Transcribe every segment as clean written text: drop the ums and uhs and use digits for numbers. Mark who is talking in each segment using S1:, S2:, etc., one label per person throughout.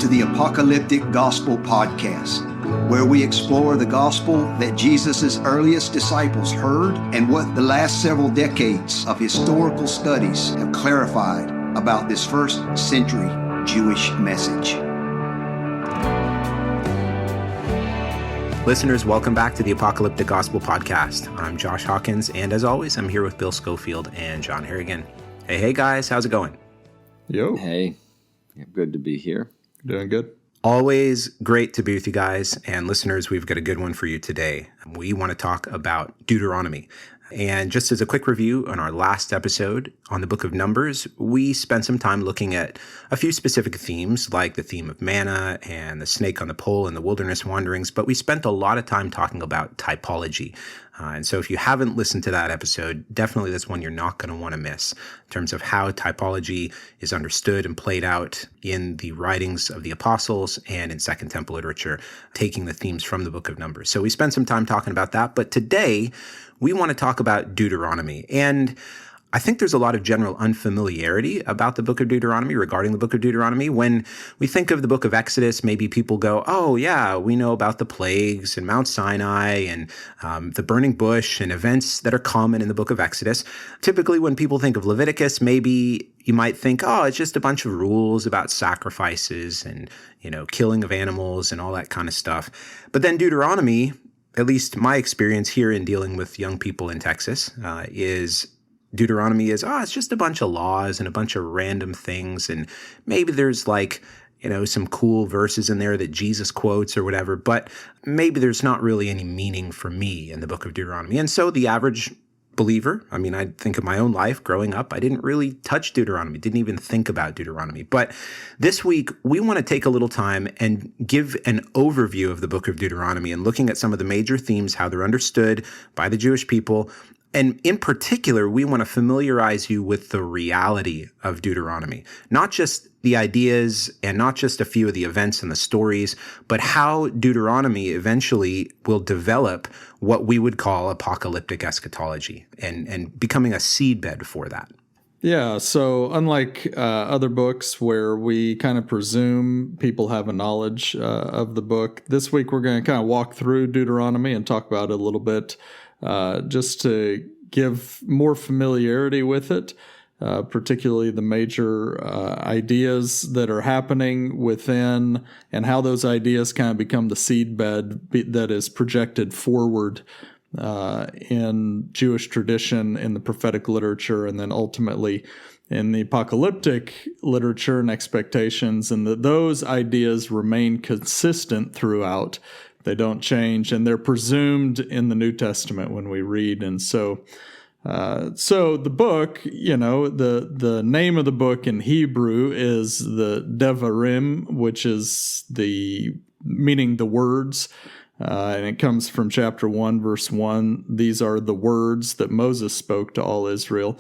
S1: to the Apocalyptic Gospel Podcast, where we explore the gospel that Jesus' earliest disciples heard and what the last several decades of historical studies have clarified about this first century Jewish message.
S2: Listeners, welcome back to the Apocalyptic Gospel Podcast. I'm Josh Hawkins, and as always, I'm here with Bill Schofield and John Harrigan. Hey guys, how's it going?
S3: Yo.
S4: Hey, good to be here.
S3: Doing good.
S2: Always great to be with you guys. And listeners, we've got a good one for you today. We want to talk about Deuteronomy. And just as a quick review, on our last episode on the book of Numbers, we spent some time looking at a few specific themes, like the theme of manna and the snake on the pole and the wilderness wanderings, but we spent a lot of time talking about typology. And so if you haven't listened to that episode, definitely that's one you're not going to want to miss in terms of how typology is understood and played out in the writings of the apostles and in Second Temple literature, taking the themes from the book of Numbers. So we spent some time talking about that, but today we want to talk about Deuteronomy. And I think there's a lot of general unfamiliarity about the book of Deuteronomy, regarding the book of Deuteronomy. When we think of the book of Exodus, maybe people go, oh yeah, we know about the plagues and Mount Sinai and the burning bush and events that are common in the book of Exodus. Typically, when people think of Leviticus, maybe you might think, oh, it's just a bunch of rules about sacrifices and, killing of animals and all that kind of stuff. But then Deuteronomy, at least my experience here in dealing with young people in Texas, Deuteronomy is, it's just a bunch of laws and a bunch of random things. And maybe there's some cool verses in there that Jesus quotes or whatever, but maybe there's not really any meaning for me in the book of Deuteronomy. And so the average believer, I think of my own life growing up, I didn't really touch Deuteronomy, didn't even think about Deuteronomy. But this week, we want to take a little time and give an overview of the book of Deuteronomy and looking at some of the major themes, how they're understood by the Jewish people. And in particular, we want to familiarize you with the reality of Deuteronomy, not just the ideas and not just a few of the events and the stories, but how Deuteronomy eventually will develop what we would call apocalyptic eschatology and becoming a seedbed for that.
S3: Yeah, so unlike other books where we kind of presume people have a knowledge of the book, this week we're going to kind of walk through Deuteronomy and talk about it a little bit. Just to give more familiarity with it, particularly the major ideas that are happening within and how those ideas kind of become the seedbed that is projected forward in Jewish tradition, in the prophetic literature, and then ultimately in the apocalyptic literature and expectations, and that those ideas remain consistent throughout. They don't change, and they're presumed in the New Testament when we read. And so the book, the name of the book in Hebrew is the Devarim, which is meaning the words, and it comes from chapter 1, verse 1. These are the words that Moses spoke to all Israel.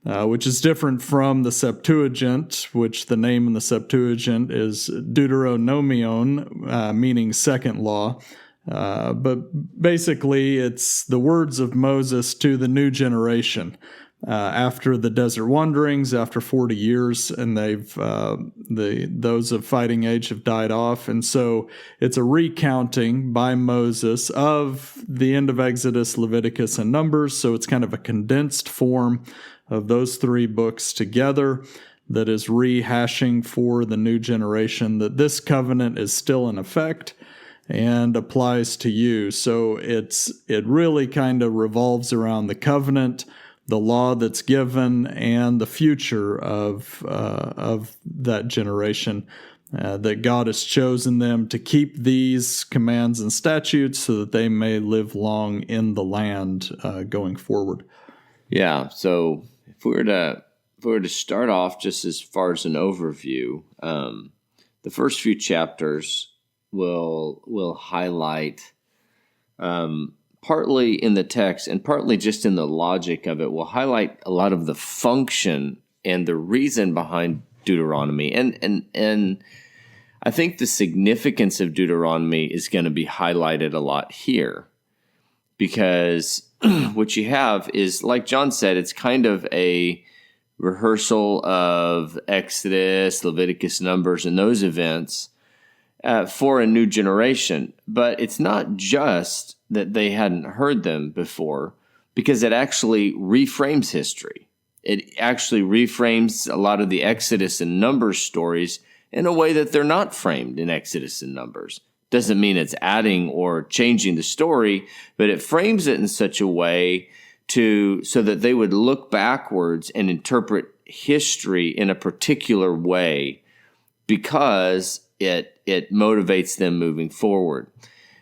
S3: Which is different from the Septuagint, which the name in the Septuagint is Deuteronomion, meaning second law. But basically, it's the words of Moses to the new generation after the desert wanderings, after 40 years, and those of fighting age have died off. And so it's a recounting by Moses of the end of Exodus, Leviticus, and Numbers. So it's kind of a condensed form of those three books together that is rehashing for the new generation that this covenant is still in effect and applies to you. So it really kind of revolves around the covenant, the law that's given, and the future of that generation, that God has chosen them to keep these commands and statutes so that they may live long in the land going forward.
S4: Yeah, so if we were to start off just as far as an overview, the first few chapters will highlight, partly in the text and partly just in the logic of it, will highlight a lot of the function and the reason behind Deuteronomy. And I think the significance of Deuteronomy is going to be highlighted a lot here, because what you have is, like John said, it's kind of a rehearsal of Exodus, Leviticus, Numbers, and those events, for a new generation. But it's not just that they hadn't heard them before, because it actually reframes history. It actually reframes a lot of the Exodus and Numbers stories in a way that they're not framed in Exodus and Numbers. Doesn't mean it's adding or changing the story, but it frames it in such a way so that they would look backwards and interpret history in a particular way, because it motivates them moving forward.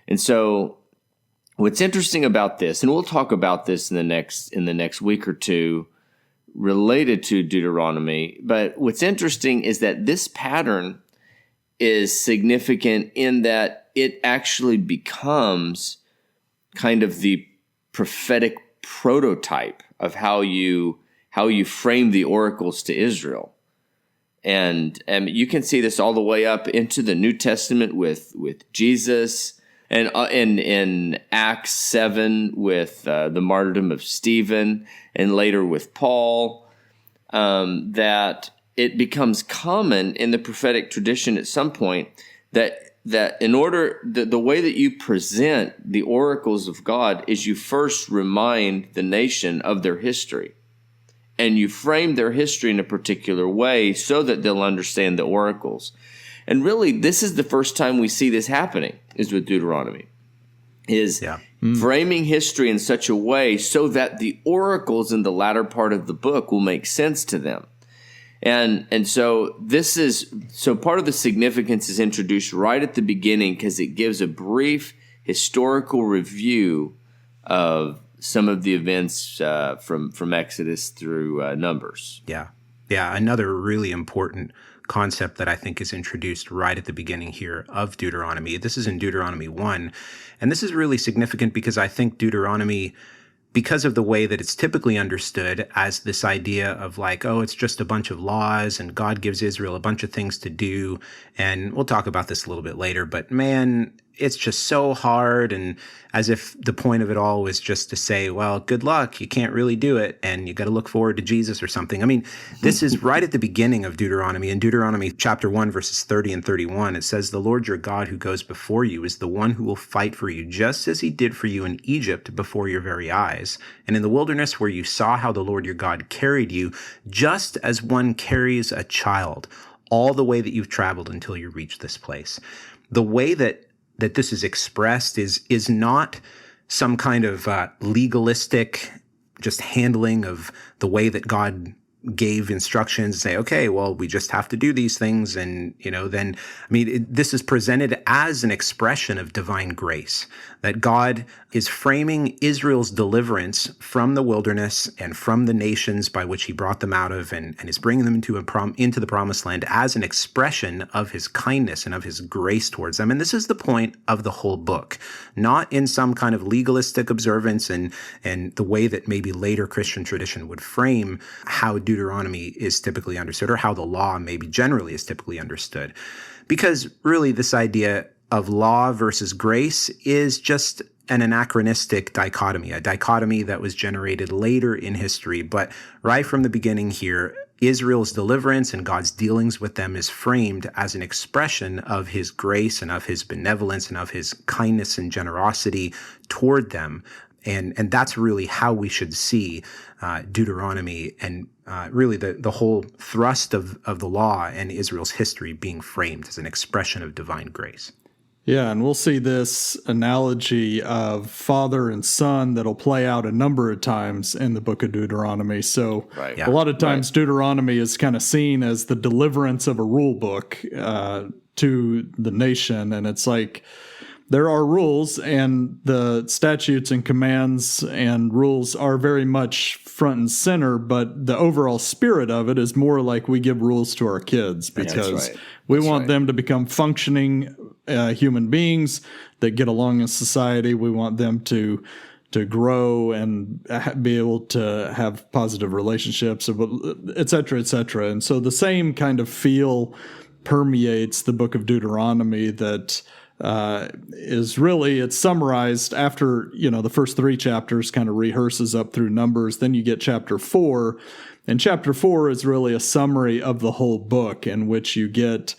S4: And so what's interesting about this, and we'll talk about this in the next week or two related to Deuteronomy, but what's interesting is that this pattern is significant in that it actually becomes kind of the prophetic prototype of how you frame the oracles to Israel. And you can see this all the way up into the New Testament with Jesus, and in Acts 7 with the martyrdom of Stephen, and later with Paul, that it becomes common in the prophetic tradition at some point that in order, the way that you present the oracles of God is you first remind the nation of their history. And you frame their history in a particular way so that they'll understand the oracles. And really, this is the first time we see this happening, is with Deuteronomy, framing history in such a way so that the oracles in the latter part of the book will make sense to them. And so part of the significance is introduced right at the beginning, because it gives a brief historical review of some of the events from Exodus through Numbers.
S2: Yeah. Another really important concept that I think is introduced right at the beginning here of Deuteronomy. This is in Deuteronomy 1. And this is really significant because I think Deuteronomy, because of the way that it's typically understood as this idea of like, oh, it's just a bunch of laws and God gives Israel a bunch of things to do. And we'll talk about this a little bit later, but man, it's just so hard, and as if the point of it all was just to say, well, good luck, you can't really do it, and you got to look forward to Jesus or something. I mean, this is right at the beginning of Deuteronomy. In Deuteronomy chapter 1, verses 30 and 31, it says, "The Lord your God who goes before you is the one who will fight for you, just as he did for you in Egypt before your very eyes, and in the wilderness where you saw how the Lord your God carried you, just as one carries a child, all the way that you've traveled until you reach this place." The way that this is expressed is not some kind of legalistic just handling of the way that God gave instructions, say, okay, well, we just have to do these things. And, then, this is presented as an expression of divine grace, that God is framing Israel's deliverance from the wilderness and from the nations by which he brought them out of, and is bringing them into the promised land as an expression of his kindness and of his grace towards them. And this is the point of the whole book, not in some kind of legalistic observance and the way that maybe later Christian tradition would frame how Deuteronomy is typically understood, or how the law maybe generally is typically understood. Because really this idea of law versus grace is just an anachronistic dichotomy, a dichotomy that was generated later in history. But right from the beginning here, Israel's deliverance and God's dealings with them is framed as an expression of his grace and of his benevolence and of his kindness and generosity toward them. And that's really how we should see Deuteronomy, and really the whole thrust of the law and Israel's history being framed as an expression of divine grace.
S3: Yeah, and we'll see this analogy of father and son that'll play out a number of times in the book of Deuteronomy. So a lot of times Deuteronomy is kind of seen as the deliverance of a rule book to the nation. And it's like, there are rules, and the statutes and commands and rules are very much front and center, but the overall spirit of it is more like we give rules to our kids, because we want them to become functioning human beings that get along in society. We want them to grow and be able to have positive relationships, et cetera, et cetera. And so the same kind of feel permeates the book of Deuteronomy that is really, it's summarized after, the first 3 chapters kind of rehearses up through Numbers. Then you get chapter 4, and chapter 4 is really a summary of the whole book, in which you get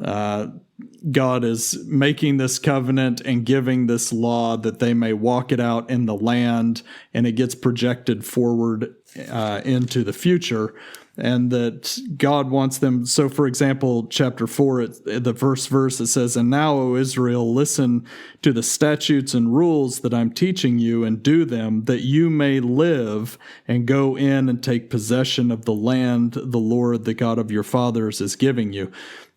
S3: God is making this covenant and giving this law that they may walk it out in the land, and it gets projected forward into the future, and that God wants them. So, for example, chapter 4, the first verse, it says, "And now, O Israel, listen to the statutes and rules that I'm teaching you, and do them, that you may live and go in and take possession of the land the Lord, the God of your fathers, is giving you."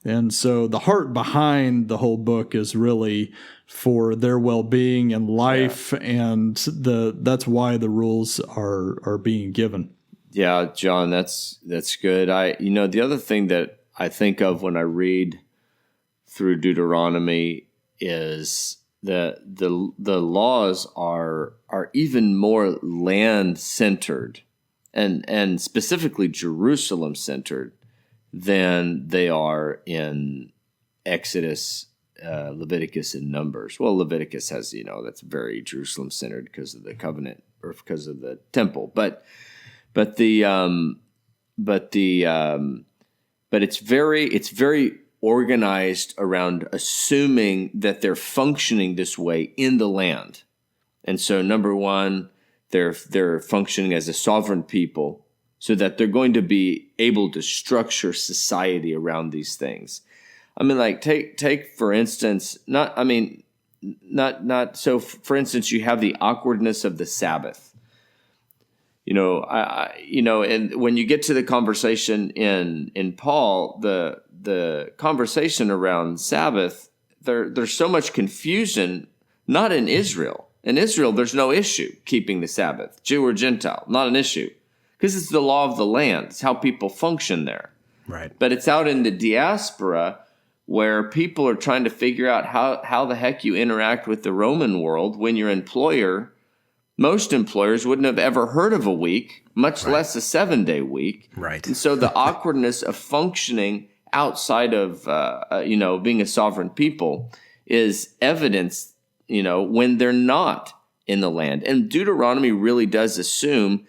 S3: And so the heart behind the whole book is really for their well-being and life, and that's why the rules are being given.
S4: Yeah, John, that's good. The other thing that I think of when I read through Deuteronomy is that the laws are even more land-centered and specifically Jerusalem-centered than they are in Exodus, Leviticus, and Numbers. Well, Leviticus has, that's very Jerusalem-centered because of the covenant or because of the temple, but it's very organized around assuming that they're functioning this way in the land. And so, number one, they're functioning as a sovereign people, so that they're going to be able to structure society around these things. I mean, like take for instance, for instance, you have the awkwardness of the Sabbath. And when you get to the conversation in Paul, the conversation around Sabbath, there's so much confusion, not in Israel. In Israel, there's no issue keeping the Sabbath, Jew or Gentile, not an issue. Because it's the law of the land. It's how people function there.
S2: Right.
S4: But it's out in the diaspora where people are trying to figure out how the heck you interact with the Roman world when your employer, most employers wouldn't have ever heard of a week, much less a 7-day week.
S2: Right.
S4: And so the awkwardness of functioning outside of, being a sovereign people is evidence, when they're not in the land. And Deuteronomy really does assume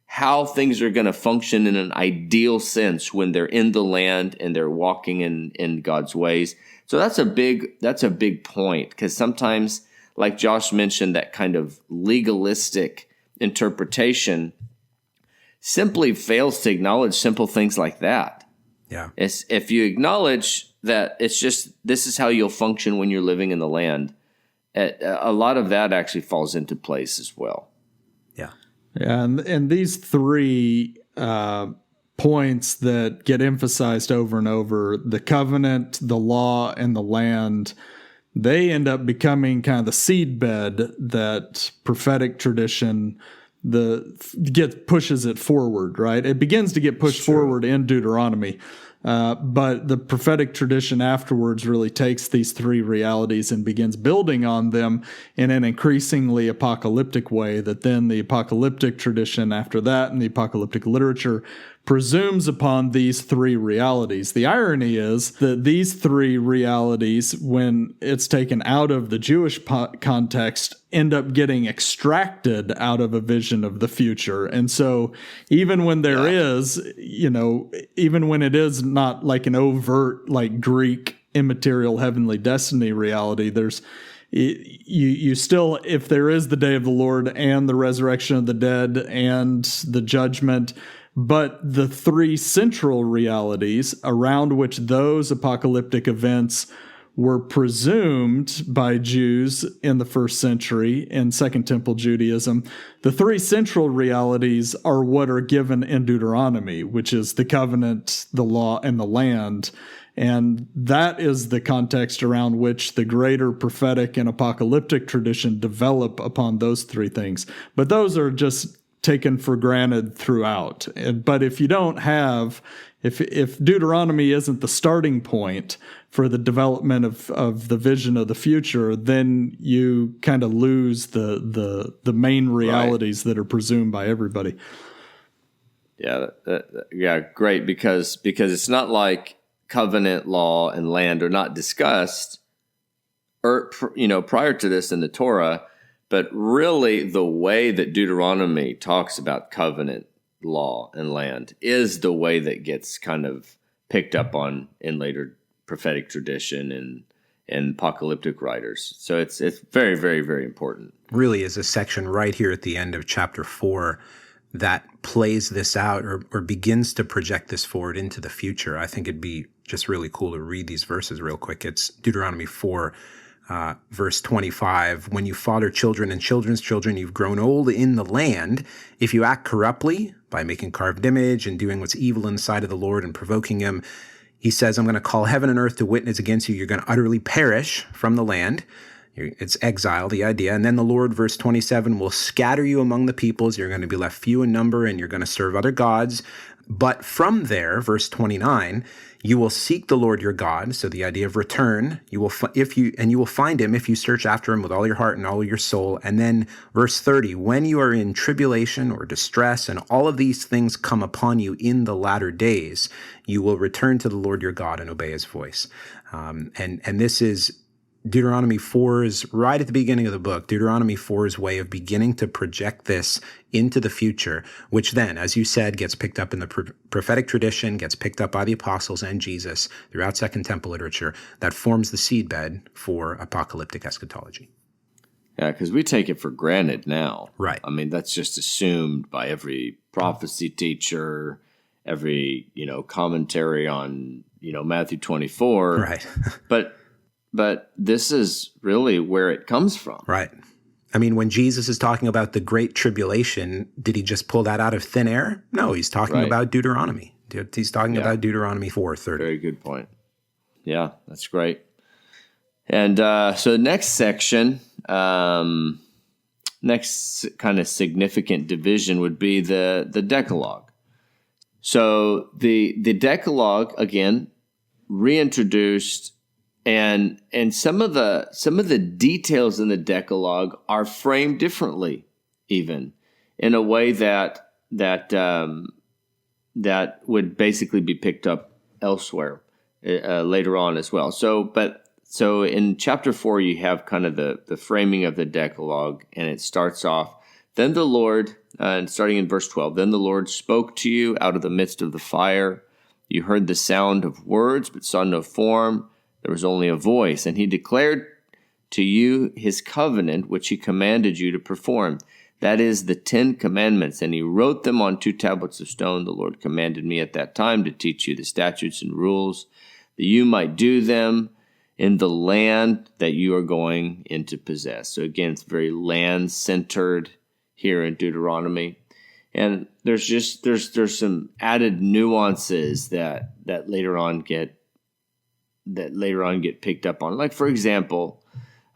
S4: how things are going to function in an ideal sense when they're in the land and they're walking in God's ways. So that's a big point, because sometimes, like Josh mentioned, that kind of legalistic interpretation simply fails to acknowledge simple things like that.
S2: Yeah.
S4: If you acknowledge that it's just this is how you'll function when you're living in the land, a lot of that actually falls into place as well.
S2: Yeah.
S3: Yeah, and these three points that get emphasized over and over, the covenant, the law, and the land, they end up becoming kind of the seedbed that prophetic tradition pushes it forward, right? It begins to get pushed forward in Deuteronomy. But the prophetic tradition afterwards really takes these three realities and begins building on them in an increasingly apocalyptic way, that then the apocalyptic tradition after that and the apocalyptic literature presumes upon these three realities. The irony is that these three realities, when it's taken out of the Jewish context, end up getting extracted out of a vision of the future. And so even when there is, even when it is not like an overt, like Greek immaterial heavenly destiny reality, there's you still, if there is the day of the Lord and the resurrection of the dead and the judgment, but the three central realities around which those apocalyptic events were presumed by Jews in the first century in Second Temple Judaism, the three central realities are what are given in Deuteronomy, which is the covenant, the law, and the land. And that is the context around which the greater prophetic and apocalyptic tradition develop upon those three things. But those are just taken for granted throughout. But if you don't have, if Deuteronomy isn't the starting point for the development of the vision of the future, then you kind of lose the main realities that are presumed by everybody.
S4: Yeah, great, because it's not like covenant, law, and land are not discussed, prior to this in the Torah. But really, the way that Deuteronomy talks about covenant, law, and land is the way that gets kind of picked up on in later prophetic tradition and apocalyptic writers. So it's very, very, very important.
S2: Really is a section right here at the end of chapter 4 that plays this out or begins to project this forward into the future. I think it'd be just really cool to read these verses real quick. It's Deuteronomy 4, verse 25. When you father children and children's children, you've grown old in the land. If you act corruptly by making carved image and doing what's evil in the sight of the Lord and provoking him, he says, I'm going to call heaven and earth to witness against you. You're going to utterly perish from the land. It's exile, the idea. And then the Lord, verse 27, will scatter you among the peoples. You're going to be left few in number, and you're going to serve other gods. But from there, verse 29, you will seek the Lord your God. So the idea of return, you will find him if you search after him with all your heart and all your soul. And then verse 30, when you are in tribulation or distress, and all of these things come upon you in the latter days, you will return to the Lord your God and obey his voice. And this is Deuteronomy 4's, right at the beginning of the book, Deuteronomy 4's way of beginning to project this into the future, which then, as you said, gets picked up in the prophetic tradition, gets picked up by the apostles and Jesus throughout Second Temple literature, that forms the seedbed for apocalyptic eschatology.
S4: Yeah, because we take it for granted now.
S2: Right.
S4: I mean, that's just assumed by every prophecy teacher, every, commentary on, Matthew 24.
S2: Right.
S4: But this is really where it comes from.
S2: Right. I mean, when Jesus is talking about the Great Tribulation, did he just pull that out of thin air? No, he's talking about Deuteronomy. He's talking about Deuteronomy 4:30.
S4: Very good point. Yeah, that's great. And so the next section, next kind of significant division would be the Decalogue. So the Decalogue, again, reintroduced. And some of the details in the Decalogue are framed differently, even in a way that would basically be picked up elsewhere later on as well. So in chapter 4 you have kind of the framing of the Decalogue, and it starts off. Then the Lord, and starting in verse 12, then the Lord spoke to you out of the midst of the fire. You heard the sound of words, but saw no form. There was only a voice, and he declared to you his covenant, which he commanded you to perform. That is the 10 commandments, and he wrote them on 2 tablets of stone. The Lord commanded me at that time to teach you the statutes and rules, that you might do them in the land that you are going in to possess. So again, it's very land-centered here in Deuteronomy. And there's some added nuances that later on get picked up on. Like, for example,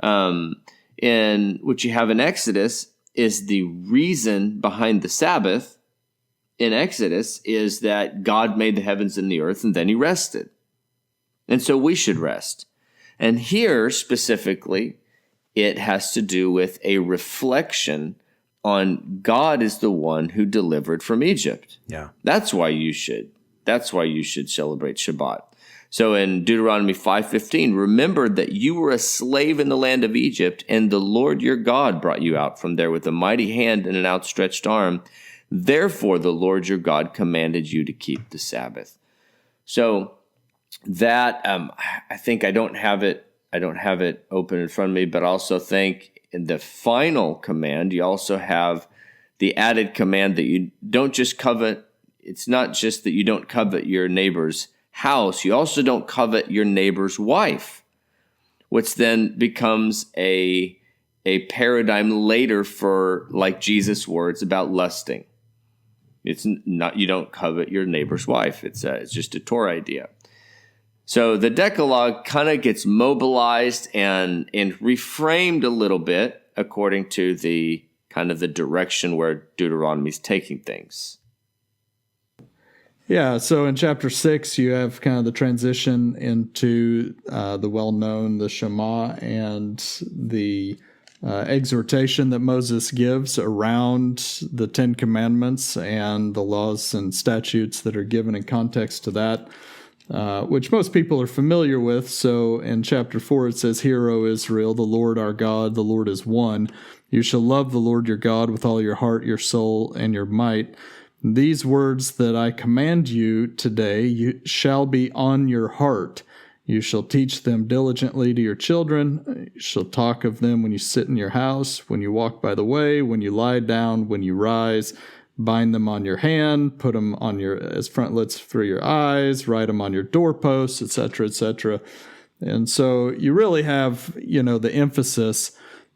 S4: in what you have in Exodus is the reason behind the Sabbath in Exodus is that God made the heavens and the earth, and then he rested. And so we should rest. And here, specifically, it has to do with a reflection on God is the one who delivered from Egypt.
S2: Yeah.
S4: That's why you should celebrate Shabbat. So in Deuteronomy 5:15, remember that you were a slave in the land of Egypt, and the Lord your God brought you out from there with a mighty hand and an outstretched arm. Therefore, the Lord your God commanded you to keep the Sabbath. So that I think I don't have it open in front of me, but I also think in the final command, you also have the added command that you don't just covet. It's not just that you don't covet your neighbor's house, you also don't covet your neighbor's wife, which then becomes a paradigm later for, like Jesus' words about lusting. It's not, you don't covet your neighbor's wife. It's just a Torah idea. So the Decalogue kind of gets mobilized and reframed a little bit according to the kind of the direction where Deuteronomy is taking things.
S3: Yeah, so in chapter 6, you have kind of the transition into the well-known, the Shema, and the exhortation that Moses gives around the 10 Commandments and the laws and statutes that are given in context to that, which most people are familiar with. So in chapter 4, it says, Hear, O Israel, the Lord our God, the Lord is one. You shall love the Lord your God with all your heart, your soul, and your might. These words that I command you today shall be on your heart. You shall teach them diligently to your children. You shall talk of them when you sit in your house, when you walk by the way, when you lie down, when you rise. Bind them on your hand, put them on your as frontlets for your eyes, write them on your doorposts, etc., etc. And so you really have, the emphasis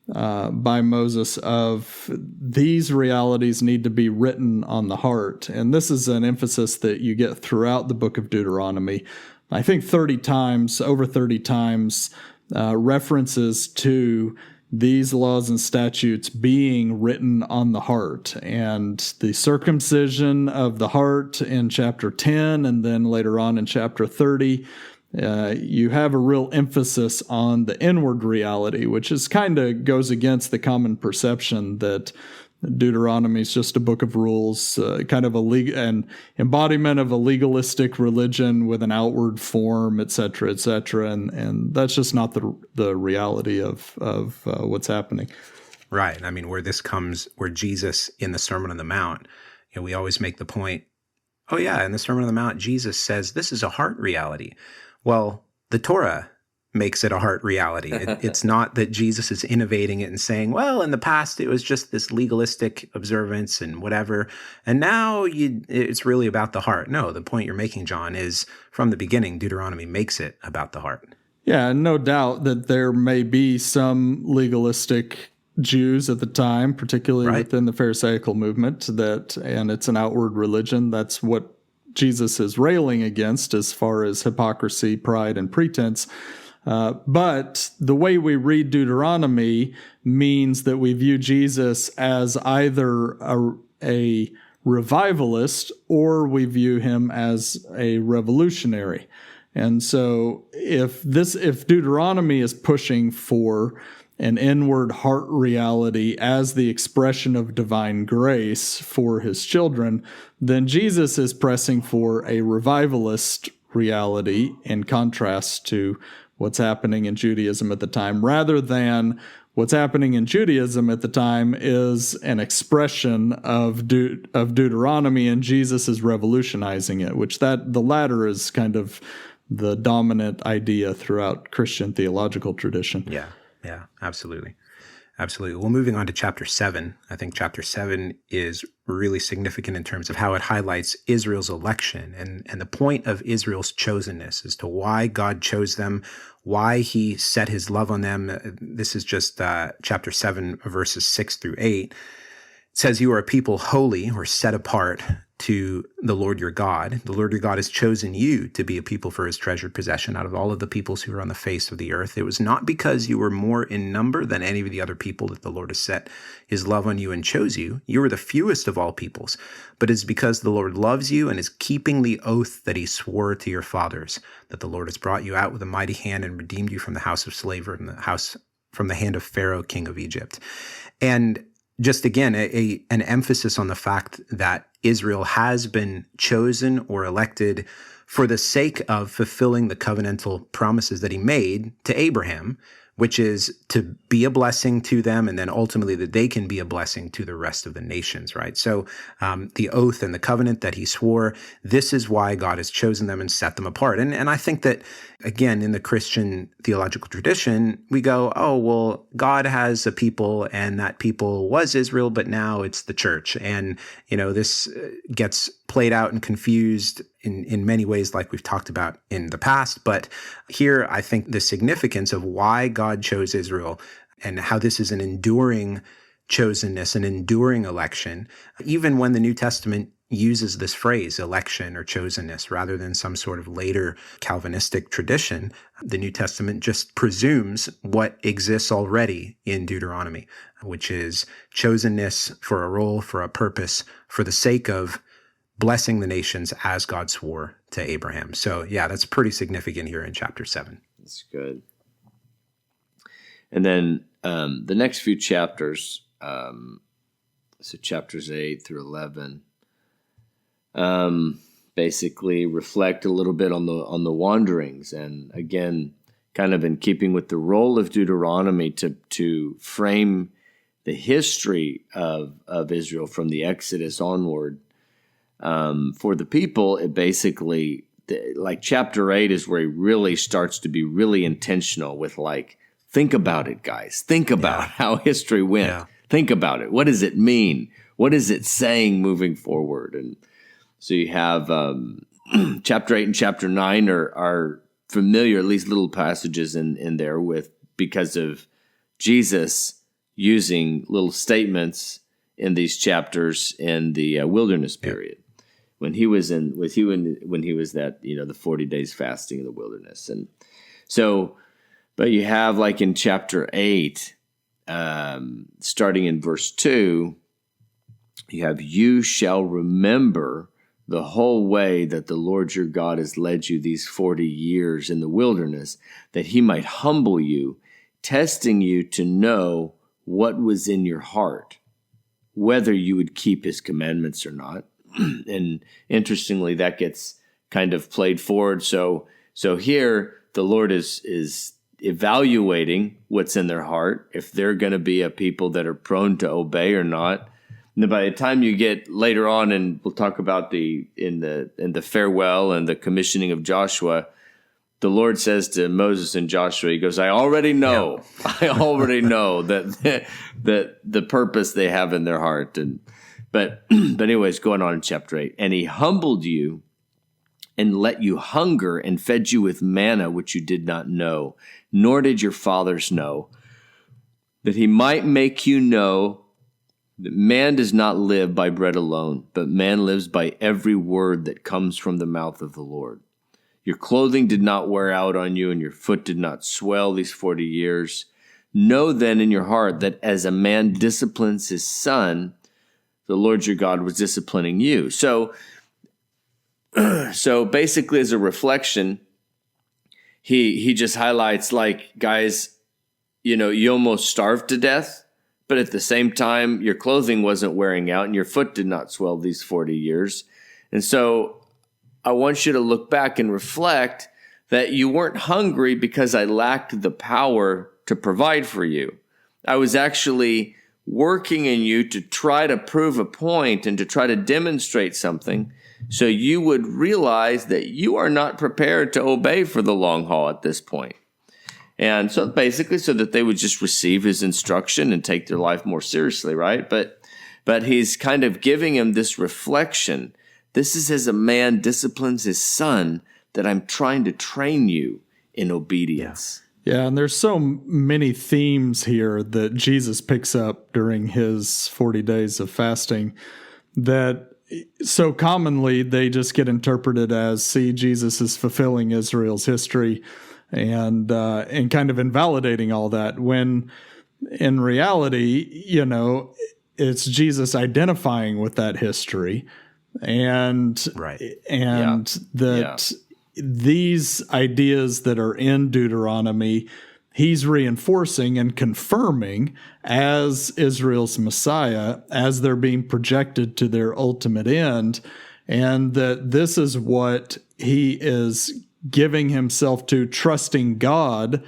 S3: by Moses of these realities need to be written on the heart. And this is an emphasis that you get throughout the book of Deuteronomy. I think 30 times, over 30 times, references to these laws and statutes being written on the heart. And the circumcision of the heart in chapter 10, and then later on in chapter 30, you have a real emphasis on the inward reality, which is kind of goes against the common perception that Deuteronomy is just a book of rules, kind of an embodiment of a legalistic religion with an outward form, et cetera, and that's just not the reality of what's happening.
S2: Right. I mean, where Jesus in the Sermon on the Mount, we always make the point, oh yeah, in the Sermon on the Mount, Jesus says this is a heart reality. Well, the Torah makes it a heart reality. It's not that Jesus is innovating it and saying, well, in the past it was just this legalistic observance and whatever, and now it's really about the heart. No, the point you're making, John, is from the beginning, Deuteronomy makes it about the heart.
S3: Yeah, no doubt that there may be some legalistic Jews at the time, particularly within the Pharisaical movement, and it's an outward religion. That's what Jesus is railing against as far as hypocrisy, pride, and pretense. But the way we read Deuteronomy means that we view Jesus as either a revivalist or we view him as a revolutionary. And so if Deuteronomy is pushing for an inward heart reality as the expression of divine grace for his children, then Jesus is pressing for a revivalist reality in contrast to what's happening in Judaism at the time, rather than what's happening in Judaism at the time is an expression of Deuteronomy, and Jesus is revolutionizing it, which the latter is kind of the dominant idea throughout Christian theological tradition.
S2: Yeah, absolutely. Absolutely. Well, moving on to chapter 7, I think chapter 7 is really significant in terms of how it highlights Israel's election and the point of Israel's chosenness as to why God chose them, why he set his love on them. This is just chapter 7, verses 6 through 8. It says, "You are a people holy or set apart to the Lord your God. The Lord your God has chosen you to be a people for his treasured possession out of all of the peoples who are on the face of the earth. It was not because you were more in number than any of the other people that the Lord has set his love on you and chose you. You were the fewest of all peoples, but it's because the Lord loves you and is keeping the oath that he swore to your fathers, that the Lord has brought you out with a mighty hand and redeemed you from the house of slavery, from the hand of Pharaoh, king of Egypt." And just again, an emphasis on the fact that Israel has been chosen or elected for the sake of fulfilling the covenantal promises that he made to Abraham, which is to be a blessing to them, and then ultimately that they can be a blessing to the rest of the nations, right? So the oath and the covenant that he swore, this is why God has chosen them and set them apart. And I think that, again, in the Christian theological tradition, we go, oh, well, God has a people, and that people was Israel, but now it's the church. And, this gets played out and confused in many ways, like we've talked about in the past. But here, I think the significance of why God chose Israel and how this is an enduring chosenness, an enduring election, even when the New Testament uses this phrase, election or chosenness, rather than some sort of later Calvinistic tradition, the New Testament just presumes what exists already in Deuteronomy, which is chosenness for a role, for a purpose, for the sake of blessing the nations as God swore to Abraham. So yeah, that's pretty significant here in chapter 7.
S4: That's good. And then the next few chapters, so chapters 8 through 11, basically reflect a little bit on the wanderings, and again, kind of in keeping with the role of Deuteronomy to frame the history of Israel from the Exodus onward. For the people, it basically like chapter 8 is where he really starts to be really intentional with like, think about it, guys. Think about how history went.
S2: Yeah.
S4: Think about it. What does it mean? What is it saying moving forward? And so you have chapter 8 and chapter 9 are familiar, at least little passages in there with because of Jesus using little statements in these chapters in the wilderness period when he was that the 40 days fasting in the wilderness. And so, but you have like in chapter 8, starting in verse 2, you have, you shall remember the whole way that the Lord your God has led you these 40 years in the wilderness, that he might humble you, testing you to know what was in your heart, whether you would keep his commandments or not. And interestingly, that gets kind of played forward. So here the Lord is evaluating what's in their heart, if they're going to be a people that are prone to obey or not. And by the time you get later on, and we'll talk about in the farewell and the commissioning of Joshua, the Lord says to Moses and Joshua, he goes, I already know that the purpose they have in their heart. But anyways, going on in chapter 8, and he humbled you and let you hunger and fed you with manna, which you did not know, nor did your fathers know, that he might make you know that man does not live by bread alone, but man lives by every word that comes from the mouth of the Lord. Your clothing did not wear out on you, and your foot did not swell these 40 years. Know then in your heart that as a man disciplines his son, the Lord your God was disciplining you. So basically, as a reflection, he just highlights, like, guys, you almost starved to death, but at the same time, your clothing wasn't wearing out and your foot did not swell these 40 years. And so I want you to look back and reflect that you weren't hungry because I lacked the power to provide for you. I was actually working in you to try to prove a point and to try to demonstrate something, so you would realize that you are not prepared to obey for the long haul at this point. And so basically so that they would just receive his instruction and take their life more seriously, right? But he's kind of giving him this reflection. This is as a man disciplines his son, that I'm trying to train you in obedience.
S3: Yeah, and there's so many themes here that Jesus picks up during his 40 days of fasting that so commonly they just get interpreted as, see, Jesus is fulfilling Israel's history and kind of invalidating all that, when in reality, it's Jesus identifying with that history and these ideas that are in Deuteronomy, he's reinforcing and confirming as Israel's Messiah, as they're being projected to their ultimate end, and that this is what he is giving himself to, trusting God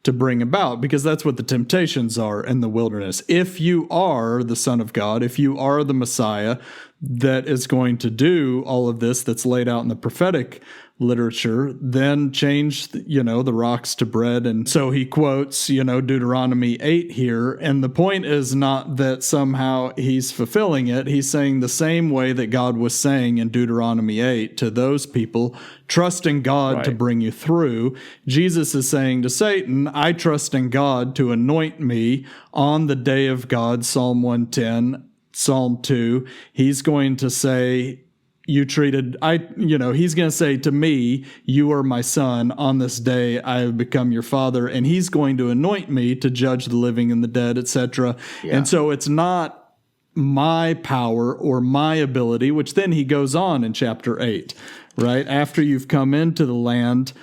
S3: to bring about, because that's what the temptations are in the wilderness. If you are the Son of God, if you are the Messiah that is going to do all of this that's laid out in the prophetic literature, then change, the rocks to bread. And so he quotes, Deuteronomy 8 here. And the point is not that somehow he's fulfilling it. He's saying the same way that God was saying in Deuteronomy 8 to those people, trust in God to bring you through. Jesus is saying to Satan, I trust in God to anoint me on the day of God, Psalm 110, Psalm 2. He's going to say, he's going to say to me, you are my son. On this day, I have become your father. And he's going to anoint me to judge the living and the dead, etc. Yeah. And so it's not my power or my ability, which then he goes on in chapter 8, right? After you've come into the land,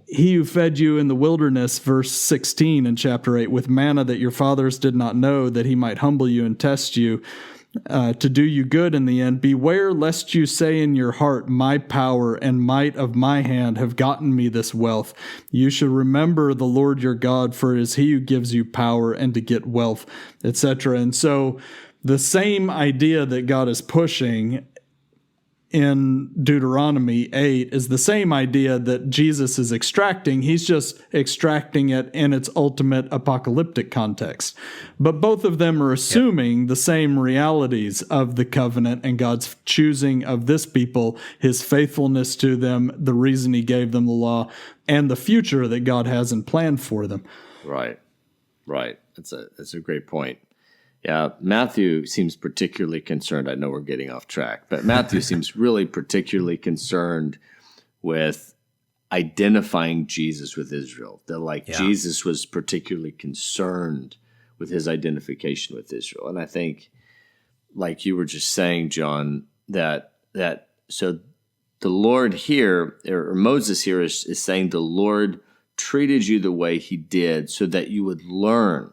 S3: he who fed you in the wilderness, verse 16 in chapter 8, with manna that your fathers did not know, that he might humble you and test you, to do you good in the end. Beware lest you say in your heart, my power and might of my hand have gotten me this wealth. You should remember the Lord your God, for it is he who gives you power and to get wealth, etc. And so the same idea that God is pushing in Deuteronomy 8 is the same idea that Jesus is extracting. He's just extracting it in its ultimate apocalyptic context. But both of them are assuming the same realities of the covenant and God's choosing of this people, his faithfulness to them, the reason he gave them the law, and the future that God has in plan for them.
S4: Right. That's a great point. Yeah, Matthew seems particularly concerned. I know we're getting off track, but Matthew seems really particularly concerned with identifying Jesus with Israel. That Jesus was particularly concerned with his identification with Israel. And I think, like you were just saying, John, that so the Lord here, or Moses here is saying the Lord treated you the way he did so that you would learn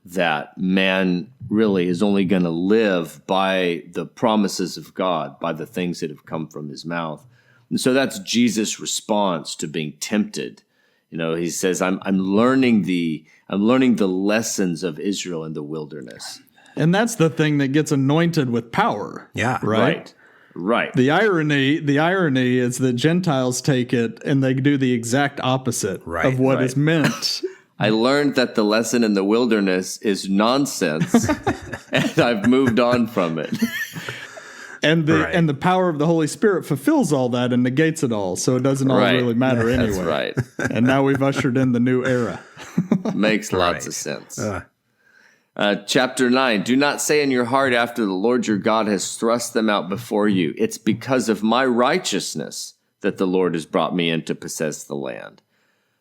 S4: that man really is only going to live by the promises of God, by the things that have come from his mouth. And so that's Jesus' response to being tempted. He says, I'm learning the lessons of Israel in the wilderness.
S3: And that's the thing that gets anointed with power.
S2: Yeah.
S3: Right. The irony is that Gentiles take it and they do the exact opposite of what is meant.
S4: I learned that the lesson in the wilderness is nonsense, and I've moved on from it.
S3: And the power of the Holy Spirit fulfills all that and negates it all, so it doesn't all really matter anyway.
S4: That's right.
S3: And now we've ushered in the new era.
S4: Makes lots of sense. Chapter 9, do not say in your heart after the Lord your God has thrust them out before you, it's because of my righteousness that the Lord has brought me in to possess the land.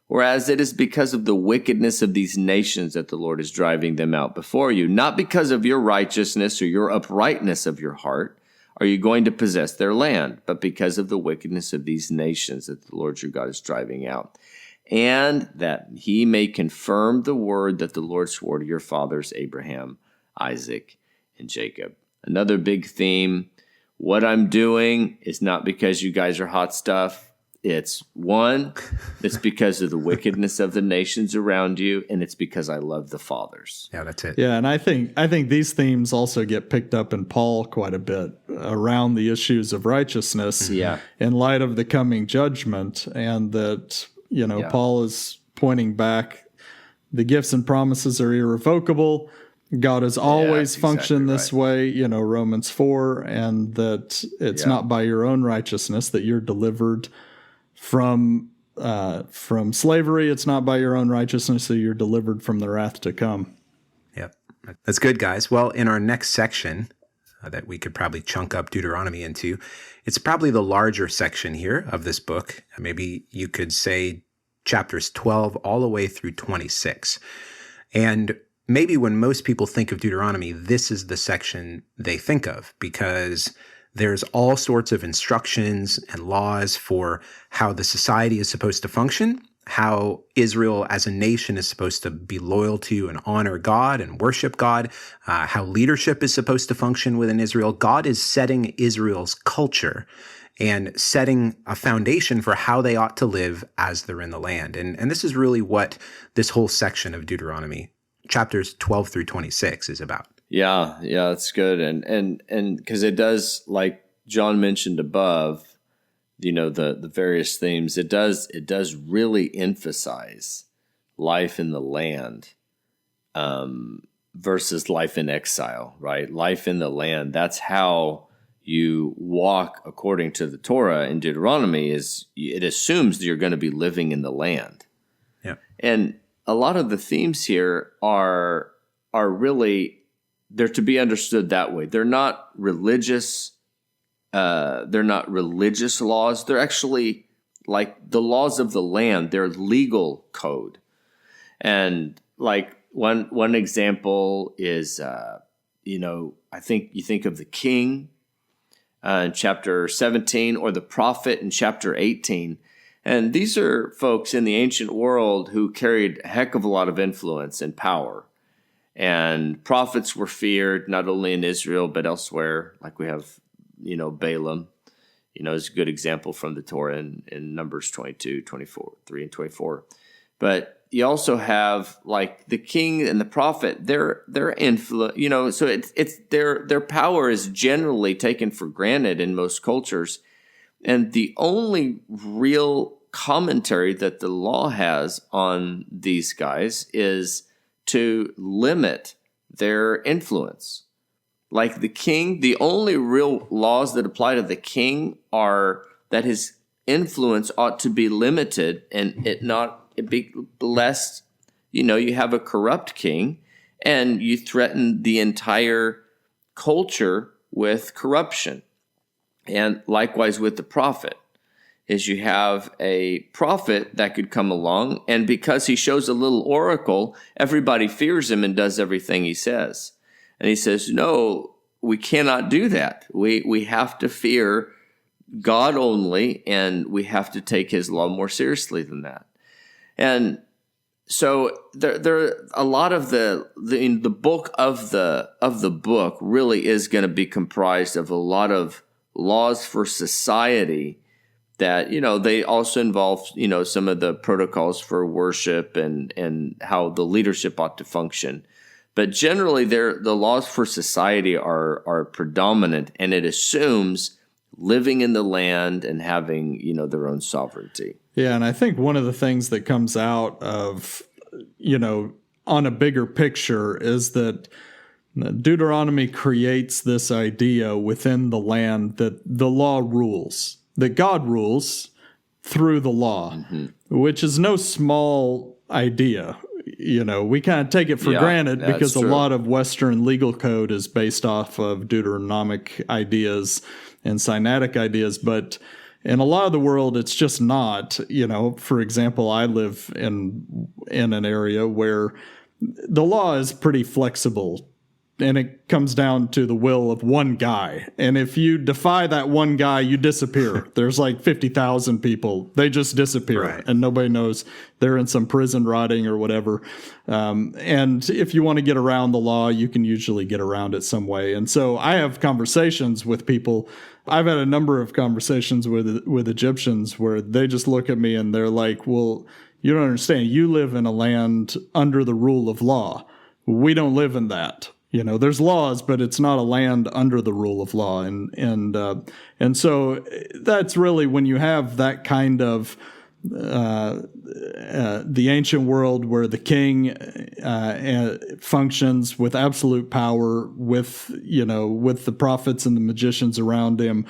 S4: Whereas it is because of the wickedness of these nations that the Lord is driving them out before you. Not because of your righteousness or your uprightness of your heart are you going to possess their land, but because of the wickedness of these nations that the Lord your God is driving out. And that he may confirm the word that the Lord swore to your fathers, Abraham, Isaac, and Jacob. Another big theme. What I'm doing is not because you guys are hot stuff. It's because of the wickedness of the nations around you, and it's because I love the fathers.
S2: Yeah, that's it.
S3: Yeah, and I think these themes also get picked up in Paul quite a bit around the issues of righteousness in light of the coming judgment, and that, Paul is pointing back, the gifts and promises are irrevocable. God has always functioned this way, Romans 4, and that it's not by your own righteousness that you're delivered from slavery. It's not by your own righteousness that you're delivered from the wrath to come.
S2: Yep. That's good, guys. Well, in our next section that we could probably chunk up Deuteronomy into, it's probably the larger section here of this book. Maybe you could say chapters 12 all the way through 26. And maybe when most people think of Deuteronomy, this is the section they think of, because there's all sorts of instructions and laws for how the society is supposed to function, how Israel as a nation is supposed to be loyal to and honor God and worship God, how leadership is supposed to function within Israel. God is setting Israel's culture and setting a foundation for how they ought to live as they're in the land. And this is really what this whole section of Deuteronomy, chapters 12 through 26, is about.
S4: Yeah, that's good. And because it does, like John mentioned above, the various themes, it does really emphasize life in the land versus life in exile, right? Life in the land, that's how you walk according to the Torah in Deuteronomy. It assumes that you're going to be living in the land.
S2: Yeah.
S4: And a lot of the themes here are really, they're to be understood that way. They're not religious. They're not religious laws. They're actually like the laws of the land. They're legal code. And like one example is, I think you think of the king in chapter 17, or the prophet in chapter 18. And these are folks in the ancient world who carried a heck of a lot of influence and power. And prophets were feared not only in Israel, but elsewhere. Like we have, Balaam, is a good example from the Torah in Numbers 22, 24, 3 and 24. But, you also have like the king and the prophet, their influence, so it's their power is generally taken for granted in most cultures. And the only real commentary that the law has on these guys is to limit their influence. Like the king, the only real laws that apply to the king are that his influence ought to be limited and it be less, you have a corrupt king and you threaten the entire culture with corruption. And likewise with the prophet, is you have a prophet that could come along, and because he shows a little oracle, everybody fears him and does everything he says. And he says, no, we cannot do that. We have to fear God only, and we have to take his law more seriously than that. And so there a lot of the book of the book really is going to be comprised of a lot of laws for society that, they also involve, some of the protocols for worship and how the leadership ought to function. But generally, the laws for society are predominant, and it assumes living in the land and having, their own sovereignty.
S3: Yeah, and I think one of the things that comes out of, on a bigger picture is that Deuteronomy creates this idea within the land that the law rules, that God rules through the law, which is no small idea. We kind of take it for granted because a lot of Western legal code is based off of Deuteronomic ideas and Sinaitic ideas, but in a lot of the world, it's just not. For example, I live in an area where the law is pretty flexible, and it comes down to the will of one guy. And if you defy that one guy, you disappear. There's like 50,000 people. They just disappear, right. And nobody knows. They're in some prison rotting or whatever. And if you want to get around the law, you can usually get around it some way. And so I have conversations with people. I've had a number of conversations with Egyptians where they just look at me and they're like, well, you don't understand. You live in a land under the rule of law. We don't live in that. There's laws, but it's not a land under the rule of law. And so that's really when you have that kind of the ancient world where the king functions with absolute power, with the prophets and the magicians around him,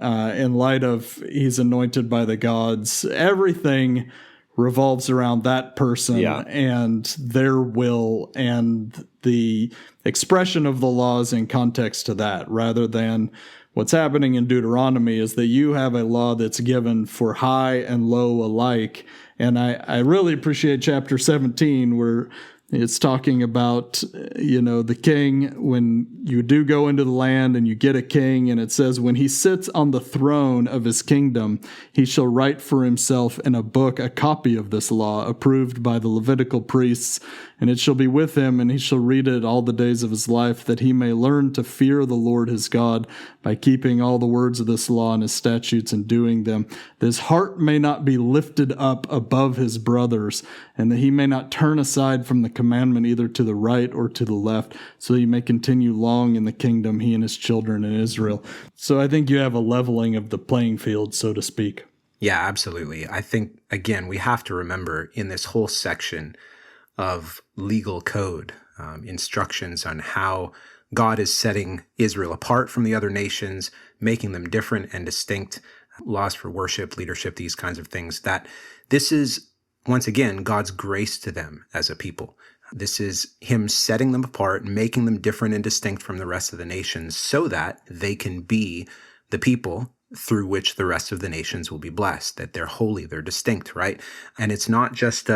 S3: in light of he's anointed by the gods. Everything revolves around that person and their will, and the expression of the laws in context to that, rather than what's happening in Deuteronomy is that you have a law that's given for high and low alike. And I really appreciate chapter 17 where it's talking about, the king, when you do go into the land and you get a king, and it says, when he sits on the throne of his kingdom, he shall write for himself in a book a copy of this law approved by the Levitical priests, and it shall be with him, and he shall read it all the days of his life, that he may learn to fear the Lord his God by keeping all the words of this law and his statutes and doing them, that his heart may not be lifted up above his brothers, and that he may not turn aside from the commandment either to the right or to the left, so that he may continue long in the kingdom, he and his children in Israel. So I think you have a leveling of the playing field, so to speak.
S2: Yeah, absolutely. I think, again, we have to remember in this whole section of legal code, instructions on how God is setting Israel apart from the other nations, making them different and distinct, laws for worship, leadership, these kinds of things, that this is, once again, God's grace to them as a people. This is him setting them apart, making them different and distinct from the rest of the nations so that they can be the people through which the rest of the nations will be blessed, that they're holy, they're distinct, right? And it's not just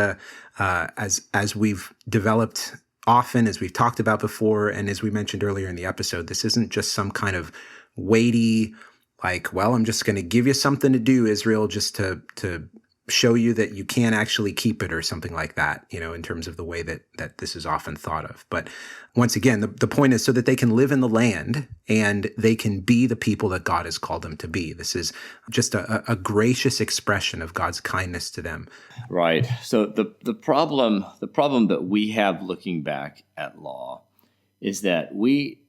S2: as we've developed often, as we've talked about before, and as we mentioned earlier in the episode, this isn't just some kind of weighty, like, well, I'm just going to give you something to do, Israel, just to show you that you can't actually keep it or something like that, in terms of the way that this is often thought of. But once again, the point is so that they can live in the land and they can be the people that God has called them to be. This is just a gracious expression of God's kindness to them.
S4: Right. So the problem that we have looking back at law is that we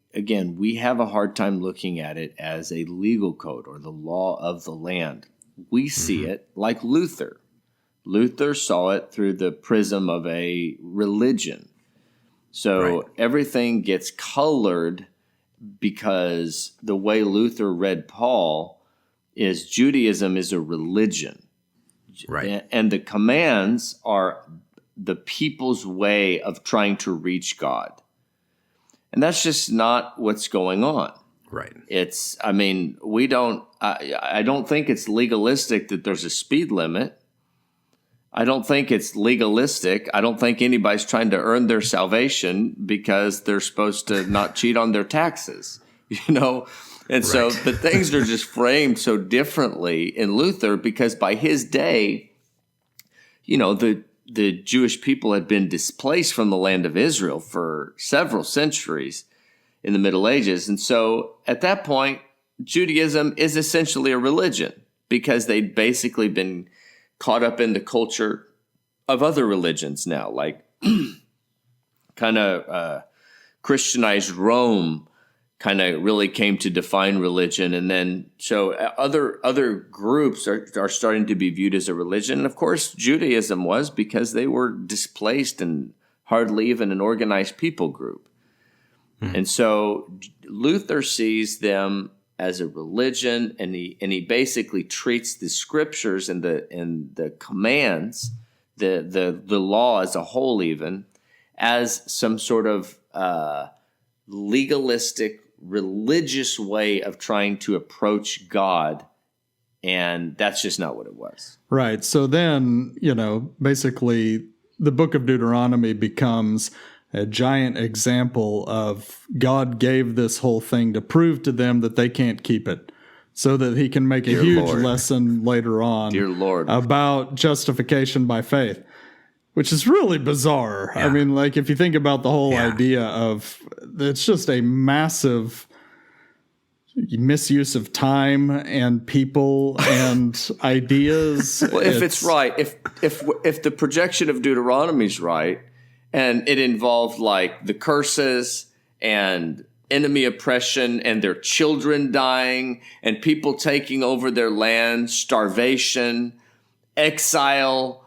S4: have a hard time looking at it as a legal code or the law of the land. We see it like Luther. Luther saw it through the prism of a religion. So everything gets colored because the way Luther read Paul is Judaism is a religion.
S2: Right.
S4: And the commands are the people's way of trying to reach God. And that's just not what's going on.
S2: Right.
S4: I don't think it's legalistic that there's a speed limit. I don't think it's legalistic. I don't think anybody's trying to earn their salvation because they're supposed to not cheat on their taxes, And so the things are just framed so differently in Luther because by his day, the Jewish people had been displaced from the land of Israel for several centuries in the Middle Ages. And so at that point, Judaism is essentially a religion because they'd basically been caught up in the culture of other religions now, like kind of Christianized Rome kind of really came to define religion. And then so other groups are starting to be viewed as a religion. And of course, Judaism was because they were displaced and hardly even an organized people group. And so Luther sees them as a religion, and he basically treats the scriptures and the commands, the law as a whole, even as some sort of legalistic, religious way of trying to approach God, and that's just not what it was.
S3: Right. So then, basically, the book of Deuteronomy becomes a giant example of God gave this whole thing to prove to them that they can't keep it, so that he can make a huge lesson later on about justification by faith, which is really bizarre. Yeah. I mean, like, if you think about the whole idea of it's just a massive misuse of time and people and ideas.
S4: Well, if it's right, if the projection of Deuteronomy is right, and it involved like the curses and enemy oppression and their children dying and people taking over their land, starvation, exile.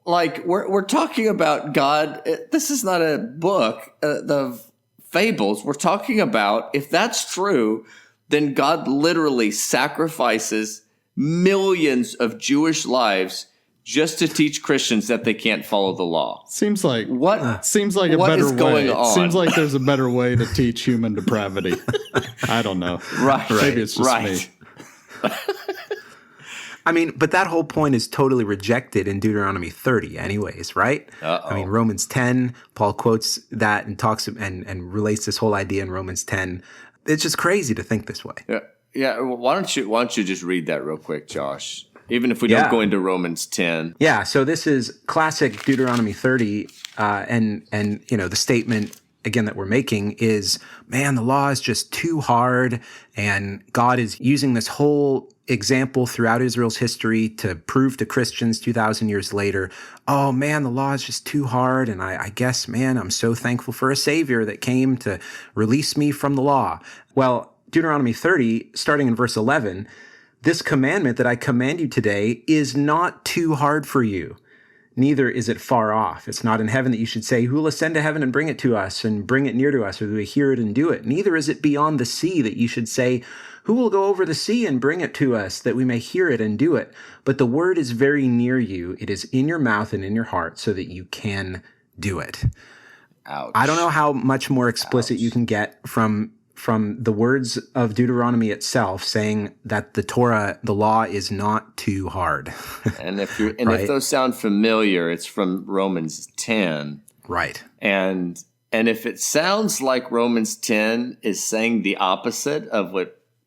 S4: Like we're talking about God. This is not a book, the fables. We're talking about, if that's true, then God literally sacrifices millions of Jewish lives just to teach Christians that they can't follow the law.
S3: Seems like a better way. It seems like there's a better way to teach human depravity. I don't know.
S4: Right.
S3: Maybe it's just me.
S2: I mean, but that whole point is totally rejected in Deuteronomy 30 anyways, right?
S4: Uh-oh.
S2: I mean, Romans 10, Paul quotes that and talks and relates this whole idea in Romans 10. It's just crazy to think this way.
S4: Yeah. Why don't you just read that real quick, Josh? Even if we don't go into Romans 10.
S2: Yeah, so this is classic Deuteronomy 30, and the statement, again, that we're making is, man, the law is just too hard, and God is using this whole example throughout Israel's history to prove to Christians 2,000 years later, oh, man, the law is just too hard, and I guess, man, I'm so thankful for a Savior that came to release me from the law. Well, Deuteronomy 30, starting in verse 11, this commandment that I command you today is not too hard for you, neither is it far off. It's not in heaven that you should say, who will ascend to heaven and bring it to us and bring it near to us, or do we hear it and do it? Neither is it beyond the sea that you should say, who will go over the sea and bring it to us that we may hear it and do it? But the word is very near you. It is in your mouth and in your heart so that you can do it.
S4: Ouch.
S2: I don't know how much more explicit you can get from the words of Deuteronomy itself, saying that the Torah, the law, is not too hard.
S4: And if those sound familiar, it's from Romans 10.
S2: Right.
S4: And if it sounds like Romans 10 is saying the opposite of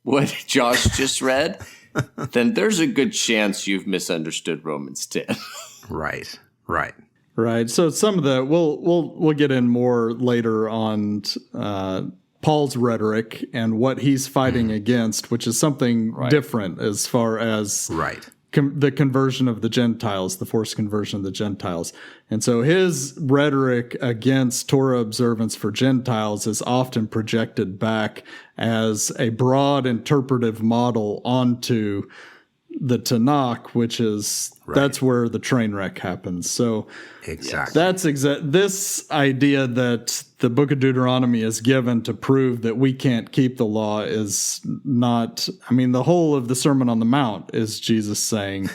S4: what Josh just read, then there's a good chance you've misunderstood Romans 10.
S2: Right.
S3: Right. So some of the we'll get in more later on Paul's rhetoric and what he's fighting against, which is something different as far as the conversion of the Gentiles, the forced conversion of the Gentiles. And so his rhetoric against Torah observance for Gentiles is often projected back as a broad interpretive model onto the Tanakh, which is that's where the train wreck happens. So
S2: exactly
S3: that's this idea that the book of Deuteronomy is given to prove that we can't keep the law is not. I mean, the whole of the Sermon on the Mount is Jesus saying,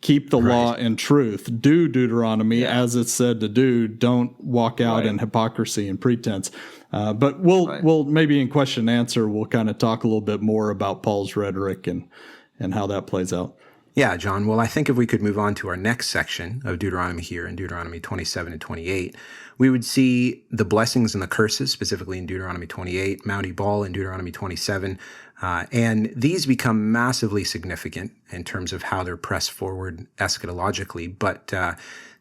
S3: keep the law in truth, do Deuteronomy as it's said to do, don't walk out in hypocrisy and pretense. But we'll maybe in question and answer, we'll kind of talk a little bit more about Paul's rhetoric and how that plays out.
S2: Yeah, John. Well, I think if we could move on to our next section of Deuteronomy here in Deuteronomy 27 and 28, we would see the blessings and the curses, specifically in Deuteronomy 28, Mount Ebal in Deuteronomy 27. And these become massively significant in terms of how they're pressed forward eschatologically. But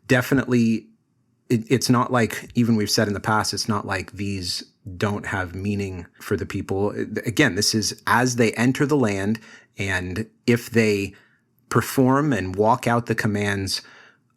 S2: definitely, it's not like, even we've said in the past, it's not like these don't have meaning for the people. Again, this is as they enter the land, and if they perform and walk out the commands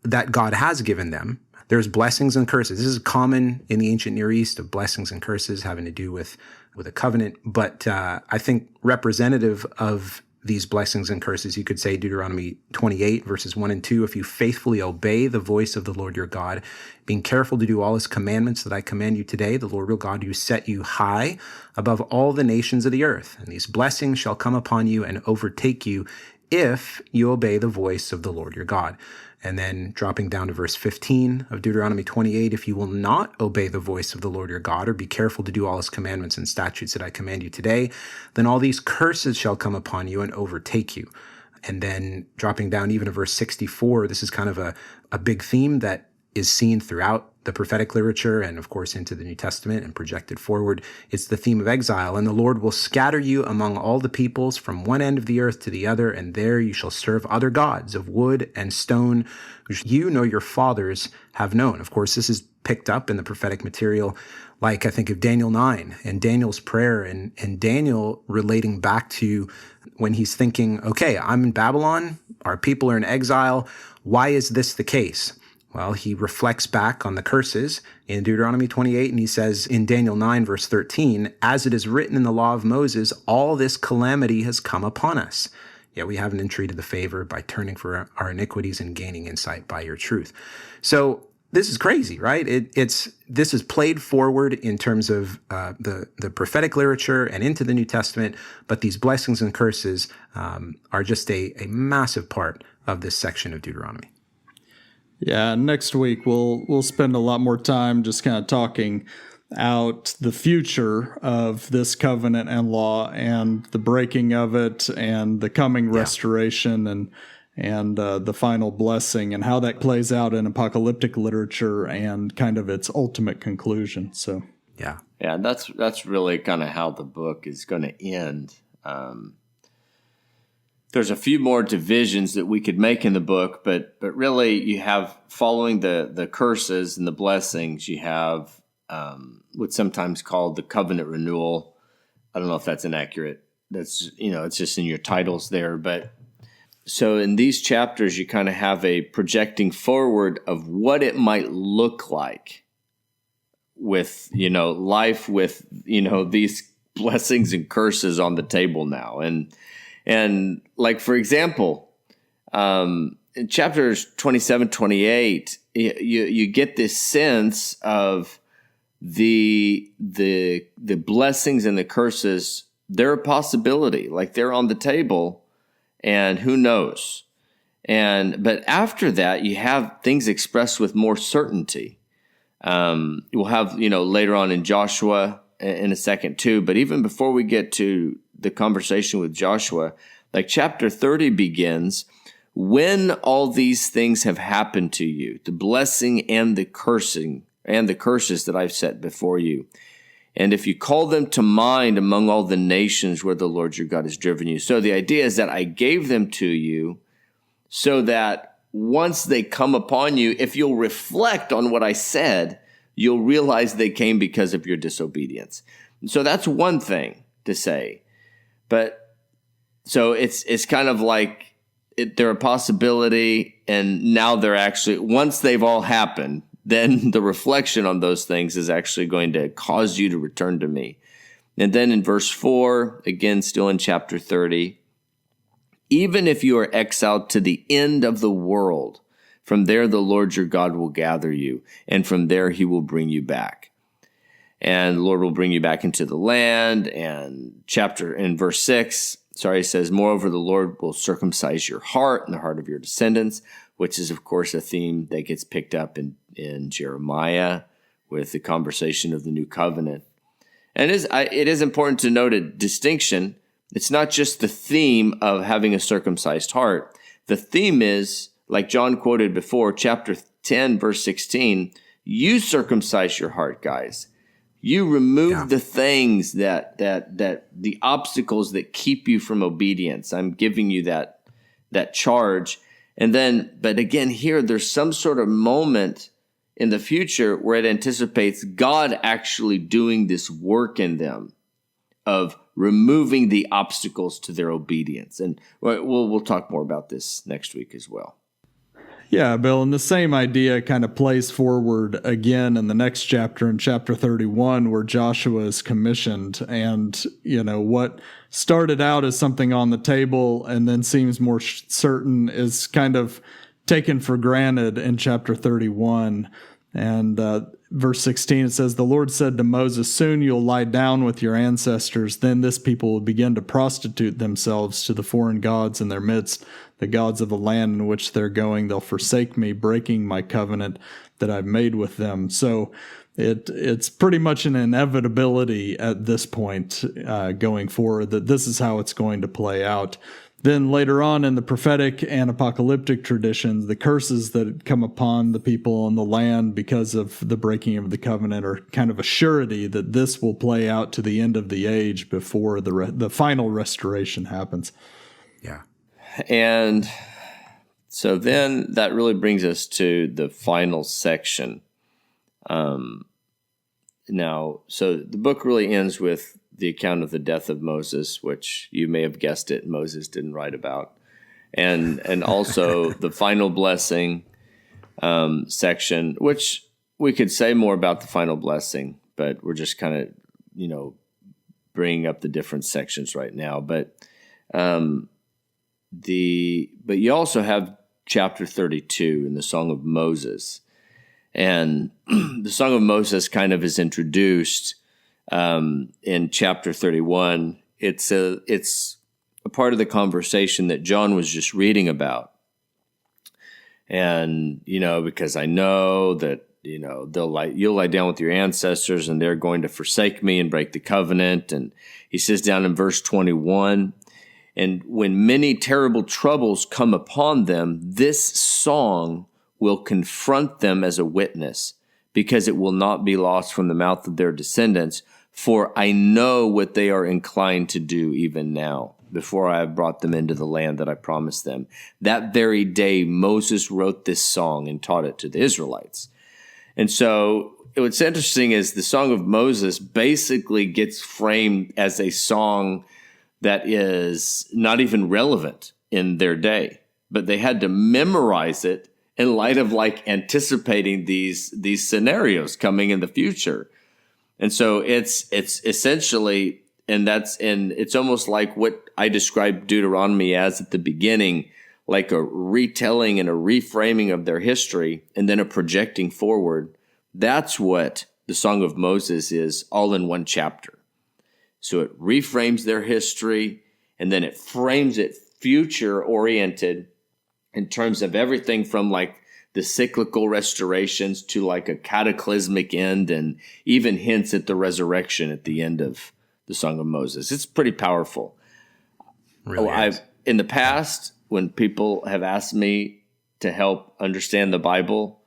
S2: that God has given them, there's blessings and curses. This is common in the ancient Near East, of blessings and curses having to do with a covenant. But I think representative of these blessings and curses, you could say Deuteronomy 28 verses 1 and 2, if you faithfully obey the voice of the Lord your God, being careful to do all his commandments that I command you today, the Lord your God who set you high above all the nations of the earth. And these blessings shall come upon you and overtake you if you obey the voice of the Lord your God. And then dropping down to verse 15 of Deuteronomy 28, if you will not obey the voice of the Lord your God, or be careful to do all his commandments and statutes that I command you today, then all these curses shall come upon you and overtake you. And then dropping down even to verse 64, this is kind of a big theme that is seen throughout the prophetic literature and, of course, into the New Testament and projected forward. It's the theme of exile. And the Lord will scatter you among all the peoples from one end of the earth to the other, and there you shall serve other gods of wood and stone, which you nor your fathers have known. Of course, this is picked up in the prophetic material, like I think of Daniel 9 and Daniel's prayer, and Daniel relating back to when he's thinking, okay, I'm in Babylon, our people are in exile. Why is this the case? Well, he reflects back on the curses in Deuteronomy 28, and he says in Daniel 9, verse 13, as it is written in the law of Moses, all this calamity has come upon us. Yet we haven't entreated the favor by turning for our iniquities and gaining insight by your truth. So this is crazy, right? This is played forward in terms of the prophetic literature and into the New Testament, but these blessings and curses are just a massive part of this section of Deuteronomy.
S3: Yeah, next week we'll spend a lot more time just kind of talking out the future of this covenant and law and the breaking of it and the coming restoration and the final blessing and how that plays out in apocalyptic literature and kind of its ultimate conclusion. So
S4: yeah, that's really kind of how the book is going to end. There's a few more divisions that we could make in the book, but really you have, following the curses and the blessings, you have what's sometimes called the covenant renewal. I don't know if that's inaccurate. That's, it's just in your titles there. But so in these chapters, you kind of have a projecting forward of what it might look like with, life with, these blessings and curses on the table now. And like, for example, in chapters 27, 28, you get this sense of the blessings and the curses. They're a possibility, like they're on the table, and who knows? But after that, you have things expressed with more certainty. We'll have, later on in Joshua in a second too, but even before we get to the conversation with Joshua, like chapter 30 begins, when all these things have happened to you, the blessing and the cursing and the curses that I've set before you, and if you call them to mind among all the nations where the Lord your God has driven you. So the idea is that I gave them to you so that once they come upon you, if you'll reflect on what I said, you'll realize they came because of your disobedience. And so that's one thing to say. But so it's kind of like they're a possibility, and now they're actually, once they've all happened, then the reflection on those things is actually going to cause you to return to me. And then in verse 4, again, still in chapter 30, even if you are exiled to the end of the world, from there the Lord your God will gather you, and from there he will bring you back. And the Lord will bring you back into the land. And in verse 6, it says, moreover, the Lord will circumcise your heart and the heart of your descendants, which is, of course, a theme that gets picked up in Jeremiah with the conversation of the new covenant. And it is important to note a distinction. It's not just the theme of having a circumcised heart. The theme is, like John quoted before, chapter 10, verse 16, you circumcise your heart, guys. You remove the things that the obstacles that keep you from obedience. I'm giving you that charge. And then, but again, here, there's some sort of moment in the future where it anticipates God actually doing this work in them of removing the obstacles to their obedience. And we'll talk more about this next week as well.
S3: Yeah, Bill, and the same idea kind of plays forward again in the next chapter, in chapter 31, where Joshua is commissioned. And, what started out as something on the table and then seems more certain is kind of taken for granted in chapter 31. And verse 16, it says, the Lord said to Moses, soon you'll lie down with your ancestors. Then this people will begin to prostitute themselves to the foreign gods in their midst, the gods of the land in which they're going. They'll forsake me, breaking my covenant that I've made with them. So it's pretty much an inevitability at this point going forward that this is how it's going to play out. Then later on in the prophetic and apocalyptic traditions, the curses that come upon the people on the land because of the breaking of the covenant are kind of a surety that this will play out to the end of the age before the final restoration happens.
S2: Yeah.
S4: And so then that really brings us to the final section. Now, so the book really ends with the account of the death of Moses, which you may have guessed it, Moses didn't write about. And also the final blessing section, which we could say more about the final blessing, but we're just kind of, bringing up the different sections right now. But you also have chapter 32 in the Song of Moses. And the Song of Moses kind of is introduced in chapter 31. It's a part of the conversation that John was just reading about. And, because I know that, you'll lie down with your ancestors and they're going to forsake me and break the covenant. And he says down in verse 21, and when many terrible troubles come upon them, this song will confront them as a witness, because it will not be lost from the mouth of their descendants. For I know what they are inclined to do even now, before I have brought them into the land that I promised them. That very day, Moses wrote this song and taught it to the Israelites. And so what's interesting is the Song of Moses basically gets framed as a song that is not even relevant in their day, but they had to memorize it in light of anticipating these scenarios coming in the future. And so it's essentially, and it's almost like what I described Deuteronomy as at the beginning, like a retelling and a reframing of their history, and then a projecting forward. That's what the Song of Moses is, all in one chapter. So it reframes their history, and then it frames it future-oriented in terms of everything from the cyclical restorations to a cataclysmic end, and even hints at the resurrection at the end of the Song of Moses. It's pretty powerful.
S2: Really
S4: in the past, when people have asked me to help understand the Bible,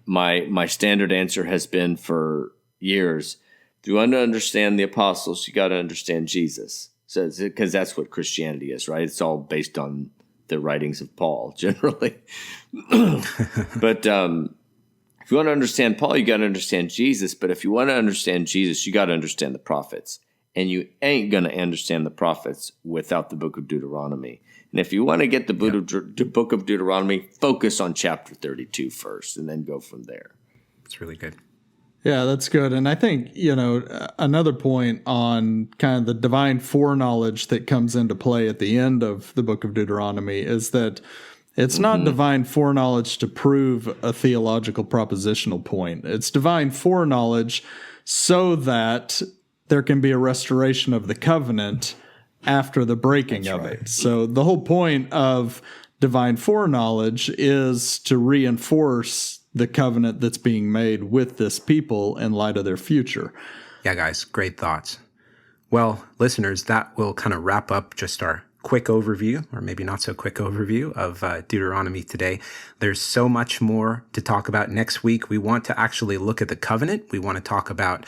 S4: my standard answer has been for years, If you want to understand the apostles, you got to understand Jesus. So, because that's what Christianity is, right? It's all based on the writings of Paul, generally. But if you want to understand Paul, you got to understand Jesus. But if you want to understand Jesus, you got to understand the prophets. And you ain't going to understand the prophets without the book of Deuteronomy. And if you want to get the book of Deuteronomy, focus on chapter 32 first, and then go from there.
S2: It's really good.
S3: Yeah, that's good. And I think, another point on kind of the divine foreknowledge that comes into play at the end of the book of Deuteronomy is that it's not divine foreknowledge to prove a theological propositional point. It's divine foreknowledge so that there can be a restoration of the covenant after the breaking of it. So the whole point of divine foreknowledge is to reinforce the covenant that's being made with this people in light of their future.
S2: Yeah, guys, great thoughts. Well, listeners, that will kind of wrap up just our quick overview, or maybe not so quick overview of Deuteronomy today. There's so much more to talk about next week. We want to actually look at the covenant. We want to talk about,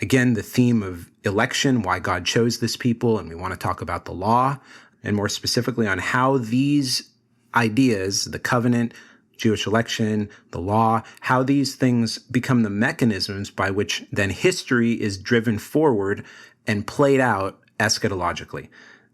S2: again, the theme of election, why God chose this people, and we want to talk about the law, and more specifically on how these ideas, the covenant, Jewish election, the law, how these things become the mechanisms by which then history is driven forward and played out eschatologically.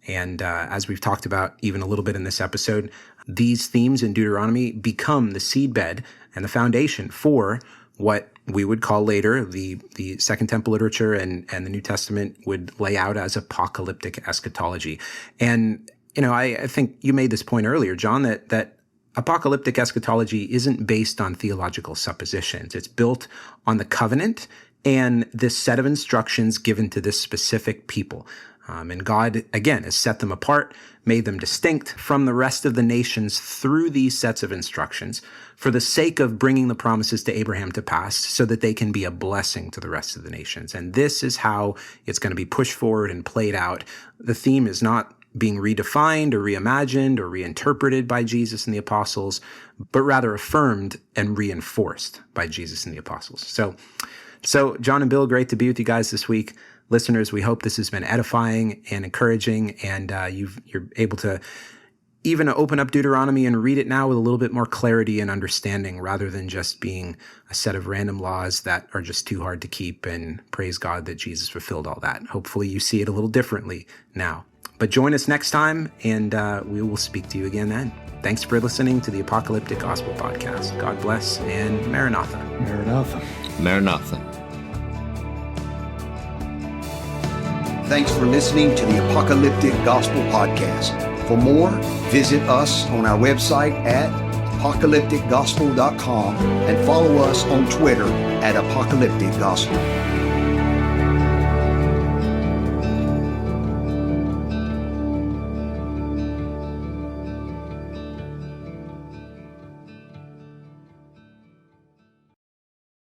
S2: And as we've talked about even a little bit in this episode, these themes in Deuteronomy become the seedbed and the foundation for what we would call later the Second Temple literature and the New Testament would lay out as apocalyptic eschatology. And, I think you made this point earlier, John, that apocalyptic eschatology isn't based on theological suppositions. It's built on the covenant and this set of instructions given to this specific people. And God, again, has set them apart, made them distinct from the rest of the nations through these sets of instructions for the sake of bringing the promises to Abraham to pass so that they can be a blessing to the rest of the nations. And this is how it's going to be pushed forward and played out. The theme is not being redefined or reimagined or reinterpreted by Jesus and the apostles, but rather affirmed and reinforced by Jesus and the apostles. So John and Bill, great to be with you guys this week. Listeners, we hope this has been edifying and encouraging, and you're able to even open up Deuteronomy and read it now with a little bit more clarity and understanding rather than just being a set of random laws that are just too hard to keep, and praise God that Jesus fulfilled all that. Hopefully you see it a little differently now. But join us next time, and we will speak to you again then. Thanks for listening to the Apocalyptic Gospel Podcast. God bless, and Maranatha.
S3: Maranatha.
S4: Maranatha.
S1: Thanks for listening to the Apocalyptic Gospel Podcast. For more, visit us on our website at apocalypticgospel.com and follow us on Twitter at Apocalyptic Gospel.